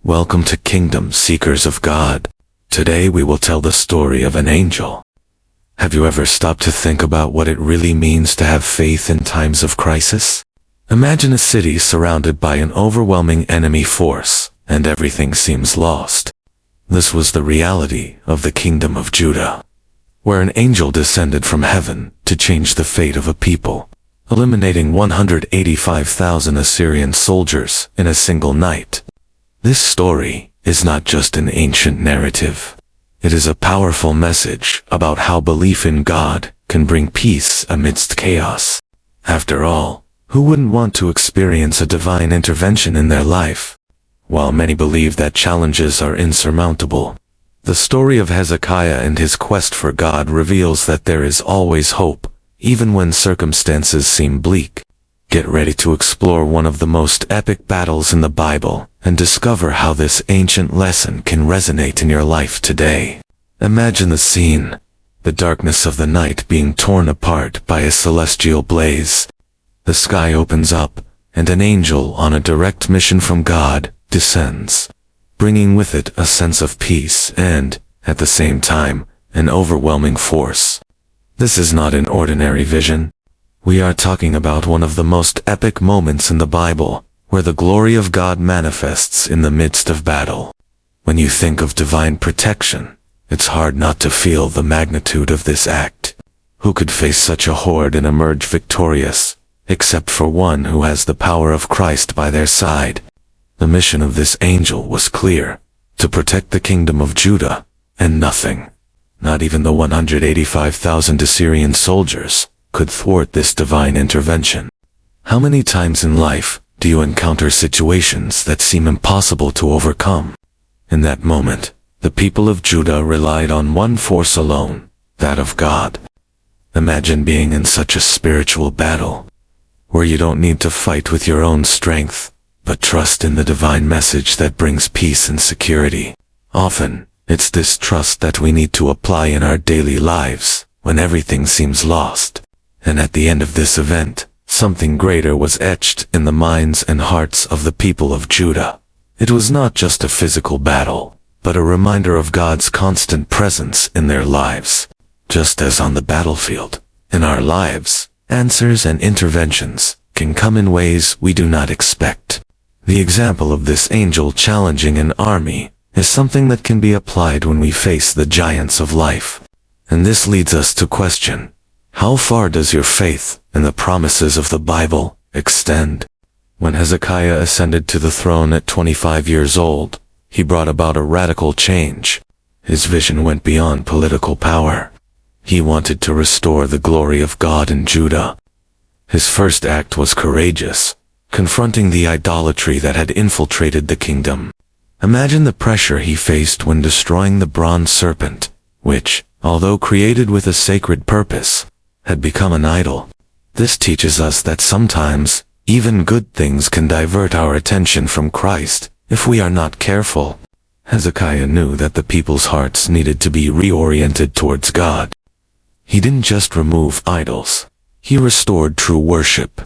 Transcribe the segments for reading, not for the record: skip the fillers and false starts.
Welcome to Kingdom Seekers of God. Today we will tell the story of an angel. Have you ever stopped to think about what it really means to have faith in times of crisis? Imagine a city surrounded by an overwhelming enemy force, and everything seems lost. This was the reality of the Kingdom of Judah, where an angel descended from heaven to change the fate of a people, eliminating 185,000 Assyrian soldiers in a single night. This story is not just an ancient narrative. It is a powerful message about how belief in God can bring peace amidst chaos. After all, who wouldn't want to experience a divine intervention in their life? While many believe that challenges are insurmountable, the story of Hezekiah and his quest for God reveals that there is always hope, even when circumstances seem bleak. Get ready to explore one of the most epic battles in the Bible and discover how this ancient lesson can resonate in your life today. Imagine the scene, the darkness of the night being torn apart by a celestial blaze. The sky opens up, and an angel on a direct mission from God descends, bringing with it a sense of peace and, at the same time, an overwhelming force. This is not an ordinary vision. We are talking about one of the most epic moments in the Bible, where the glory of God manifests in the midst of battle. When you think of divine protection, it's hard not to feel the magnitude of this act. Who could face such a horde and emerge victorious, except for one who has the power of Christ by their side? The mission of this angel was clear: to protect the kingdom of Judah, and nothing, not even the 185,000 Assyrian soldiers, could thwart this divine intervention. How many times in life do you encounter situations that seem impossible to overcome? In that moment, the people of Judah relied on one force alone, that of God. Imagine being in such a spiritual battle, where you don't need to fight with your own strength, but trust in the divine message that brings peace and security. Often, it's this trust that we need to apply in our daily lives, when everything seems lost. And at the end of this event, something greater was etched in the minds and hearts of the people of Judah. It was not just a physical battle, but a reminder of God's constant presence in their lives. Just as on the battlefield, in our lives, answers and interventions can come in ways we do not expect. The example of this angel challenging an army is something that can be applied when we face the giants of life. And this leads us to question: how far does your faith in the promises of the Bible extend? When Hezekiah ascended to the throne at 25 years old, he brought about a radical change. His vision went beyond political power. He wanted to restore the glory of God in Judah. His first act was courageous, confronting the idolatry that had infiltrated the kingdom. Imagine the pressure he faced when destroying the bronze serpent, which, although created with a sacred purpose, had become an idol. This teaches us that sometimes, even good things can divert our attention from Christ, if we are not careful. Hezekiah knew that the people's hearts needed to be reoriented towards God. He didn't just remove idols, he restored true worship.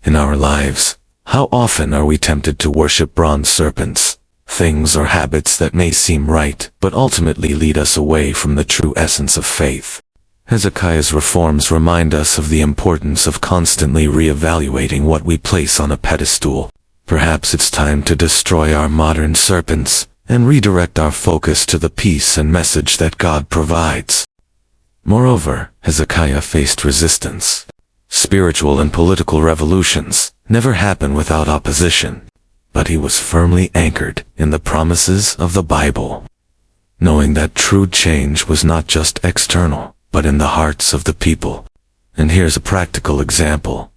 In our lives, how often are we tempted to worship bronze serpents, things or habits that may seem right, but ultimately lead us away from the true essence of faith? Hezekiah's reforms remind us of the importance of constantly reevaluating what we place on a pedestal. Perhaps it's time to destroy our modern serpents and redirect our focus to the peace and message that God provides. Moreover, Hezekiah faced resistance. Spiritual and political revolutions never happen without opposition, but he was firmly anchored in the promises of the Bible, knowing that true change was not just external, but in the hearts of the people. And here's a practical example.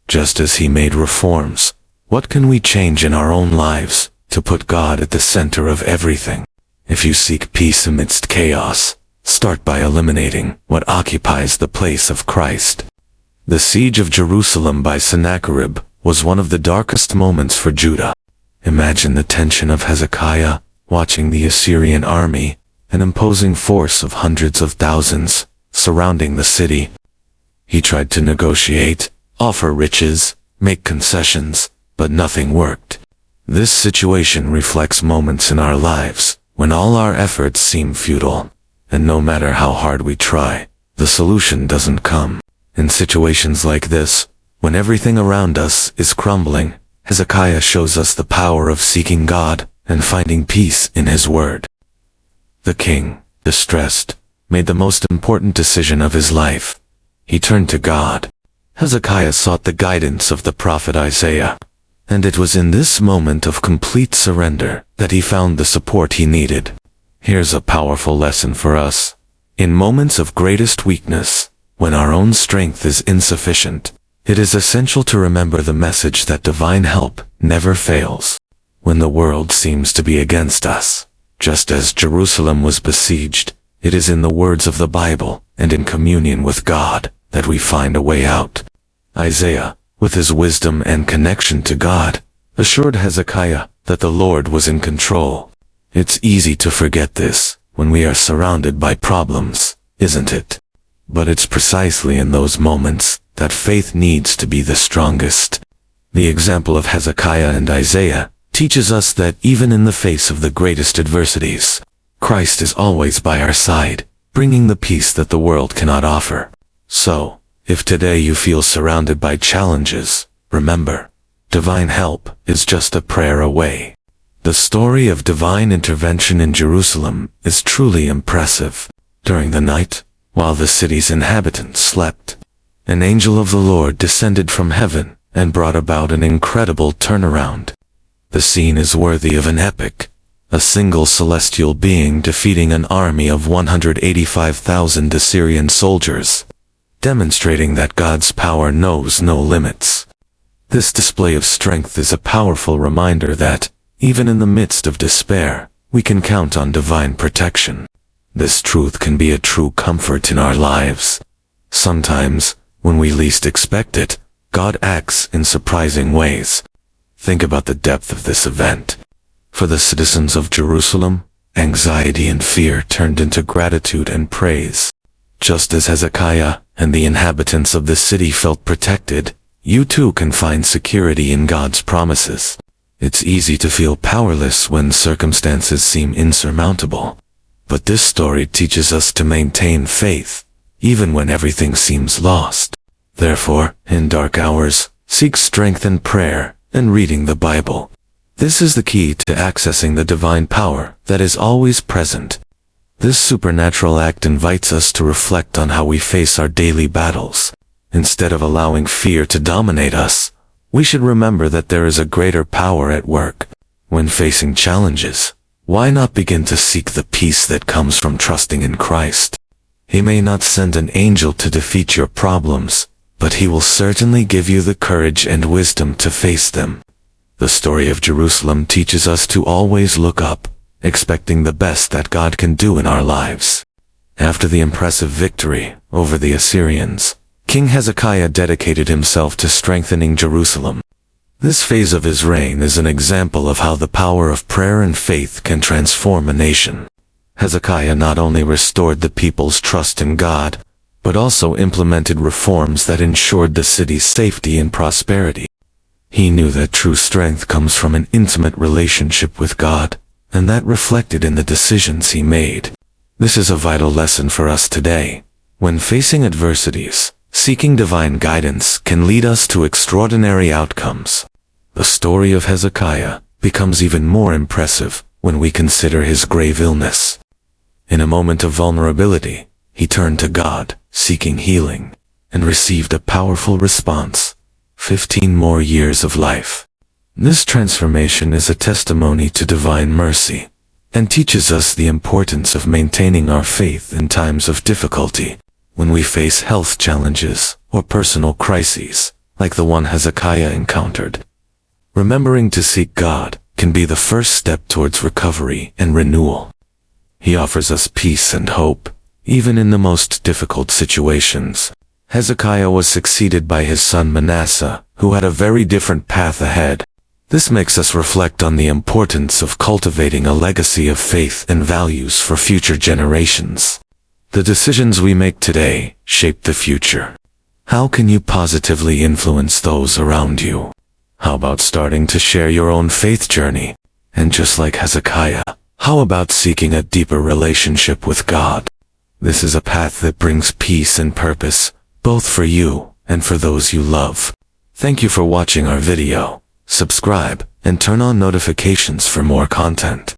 Just as he made reforms, what can we change in our own lives to put God at the center of everything? If you seek peace amidst chaos, start by eliminating what occupies the place of Christ. The siege of Jerusalem by Sennacherib was one of the darkest moments for Judah. Imagine the tension of Hezekiah watching the Assyrian army, an imposing force of hundreds of thousands, surrounding the city. He tried to negotiate, offer riches, make concessions, but nothing worked. This situation reflects moments in our lives when all our efforts seem futile, and no matter how hard we try, the solution doesn't come. In situations like this, when everything around us is crumbling, Hezekiah shows us the power of seeking God and finding peace in His Word. The king, distressed, made the most important decision of his life. He turned to God. Hezekiah sought the guidance of the prophet Isaiah, and it was in this moment of complete surrender that he found the support he needed. Here's a powerful lesson for us. In moments of greatest weakness, when our own strength is insufficient, it is essential to remember the message that divine help never fails. When the world seems to be against us, just as Jerusalem was besieged, it is in the words of the Bible and in communion with God that we find a way out. Isaiah, with his wisdom and connection to God, assured Hezekiah that the Lord was in control. It's easy to forget this when we are surrounded by problems, isn't it? But it's precisely in those moments that faith needs to be the strongest. The example of Hezekiah and Isaiah teaches us that even in the face of the greatest adversities, Christ is always by our side, bringing the peace that the world cannot offer. So, if today you feel surrounded by challenges, remember, divine help is just a prayer away. The story of divine intervention in Jerusalem is truly impressive. During the night, while the city's inhabitants slept, an angel of the Lord descended from heaven and brought about an incredible turnaround. The scene is worthy of an epic, a single celestial being defeating an army of 185,000 Assyrian soldiers, demonstrating that God's power knows no limits. This display of strength is a powerful reminder that, even in the midst of despair, we can count on divine protection. This truth can be a true comfort in our lives. Sometimes, when we least expect it, God acts in surprising ways. Think about the depth of this event. For the citizens of Jerusalem, anxiety and fear turned into gratitude and praise. Just as Hezekiah and the inhabitants of the city felt protected, you too can find security in God's promises. It's easy to feel powerless when circumstances seem insurmountable. But this story teaches us to maintain faith, even when everything seems lost. Therefore, in dark hours, seek strength in prayer and reading the Bible. This is the key to accessing the divine power that is always present. This supernatural act invites us to reflect on how we face our daily battles. Instead of allowing fear to dominate us, we should remember that there is a greater power at work. When facing challenges, why not begin to seek the peace that comes from trusting in Christ? He may not send an angel to defeat your problems, but He will certainly give you the courage and wisdom to face them. The story of Jerusalem teaches us to always look up, expecting the best that God can do in our lives. After the impressive victory over the Assyrians, King Hezekiah dedicated himself to strengthening Jerusalem. This phase of his reign is an example of how the power of prayer and faith can transform a nation. Hezekiah not only restored the people's trust in God, but also implemented reforms that ensured the city's safety and prosperity. He knew that true strength comes from an intimate relationship with God, and that reflected in the decisions he made. This is a vital lesson for us today. When facing adversities, seeking divine guidance can lead us to extraordinary outcomes. The story of Hezekiah becomes even more impressive when we consider his grave illness. In a moment of vulnerability, he turned to God, seeking healing, and received a powerful response: 15 more years of life. This transformation is a testimony to divine mercy, and teaches us the importance of maintaining our faith in times of difficulty. When we face health challenges or personal crises, like the one Hezekiah encountered, remembering to seek God can be the first step towards recovery and renewal. He offers us peace and hope, even in the most difficult situations. Hezekiah was succeeded by his son Manasseh, who had a very different path ahead. This makes us reflect on the importance of cultivating a legacy of faith and values for future generations. The decisions we make today shape the future. How can you positively influence those around you? How about starting to share your own faith journey? And just like Hezekiah, how about seeking a deeper relationship with God? This is a path that brings peace and purpose, both for you and for those you love. Thank you for watching our video. Subscribe and turn on notifications for more content.